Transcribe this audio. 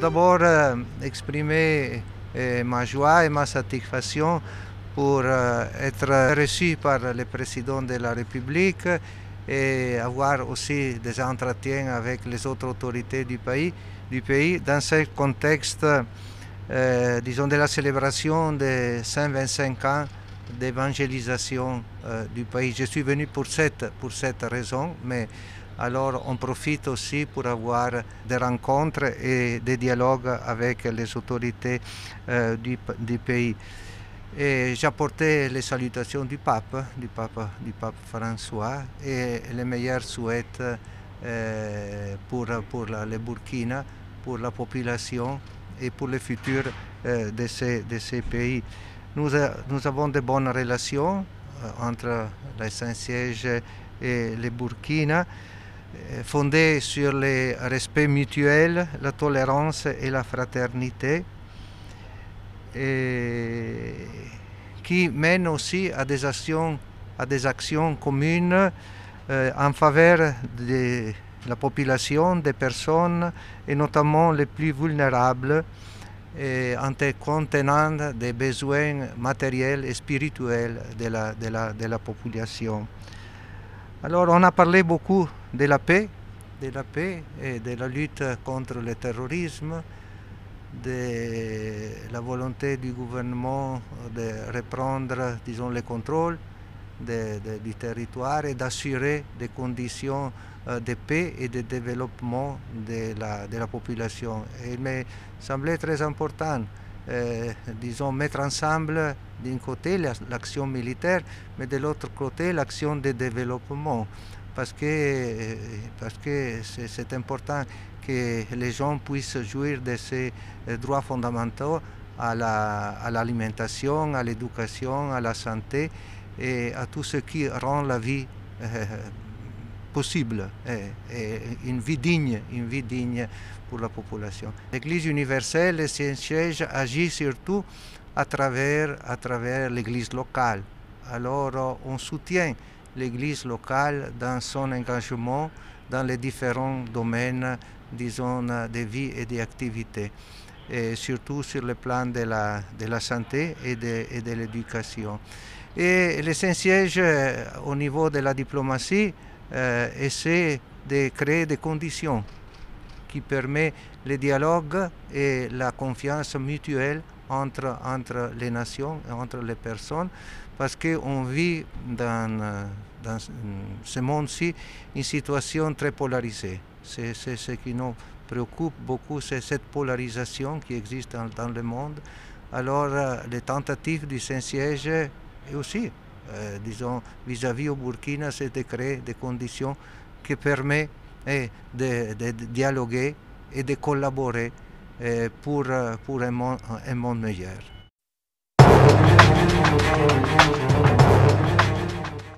d'abord exprimer ma joie et ma satisfaction pour être reçu par le président de la République et avoir aussi des entretiens avec les autres autorités du pays dans ce contexte, disons, de la célébration de 125 ans d'évangélisation du pays. Je suis venu pour cette raison, mais alors on profite aussi pour avoir des rencontres et des dialogues avec les autorités du pays. Et j'apportais les salutations du pape François et les meilleurs souhaits pour le Burkina, pour la population et pour le futur de ces pays. Nous avons de bonnes relations entre le Saint-Siège et le Burkina, fondées sur le respect mutuel, la tolérance et la fraternité, et qui mènent aussi à des actions communes en faveur de la population, des personnes et notamment les plus vulnérables, en contenant des besoins matériels et spirituels de la population. Alors on a parlé beaucoup de la paix et de la lutte contre le terrorisme, de la volonté du gouvernement de reprendre, disons, le contrôle du territoire et d'assurer des conditions de paix et de développement de la population. Et il me semblait très important, disons, mettre ensemble d'un côté l'action militaire, mais de l'autre côté l'action de développement, parce que c'est important que les gens puissent jouir de ces droits fondamentaux à l'alimentation, à l'éducation, à la santé et à tout ce qui rend la vie possible et une vie digne pour la population. L'Église universelle, le Saint-Siège, agit surtout à travers l'Église locale. Alors on soutient l'Église locale dans son engagement dans les différents domaines, disons, de vie et d'activité, et surtout sur le plan de la santé et de l'éducation. Et le Saint-Siège, au niveau de la diplomatie, essaie de créer des conditions qui permettent le dialogue et la confiance mutuelle entre les nations et entre les personnes, parce qu'on vit dans ce monde-ci une situation très polarisée. C'est ce qui nous préoccupe beaucoup, c'est cette polarisation qui existe dans le monde. Alors les tentatives du Saint-Siège et aussi, disons, vis-à-vis au Burkina, c'est de créer des conditions qui permettent de dialoguer et de collaborer pour un monde meilleur.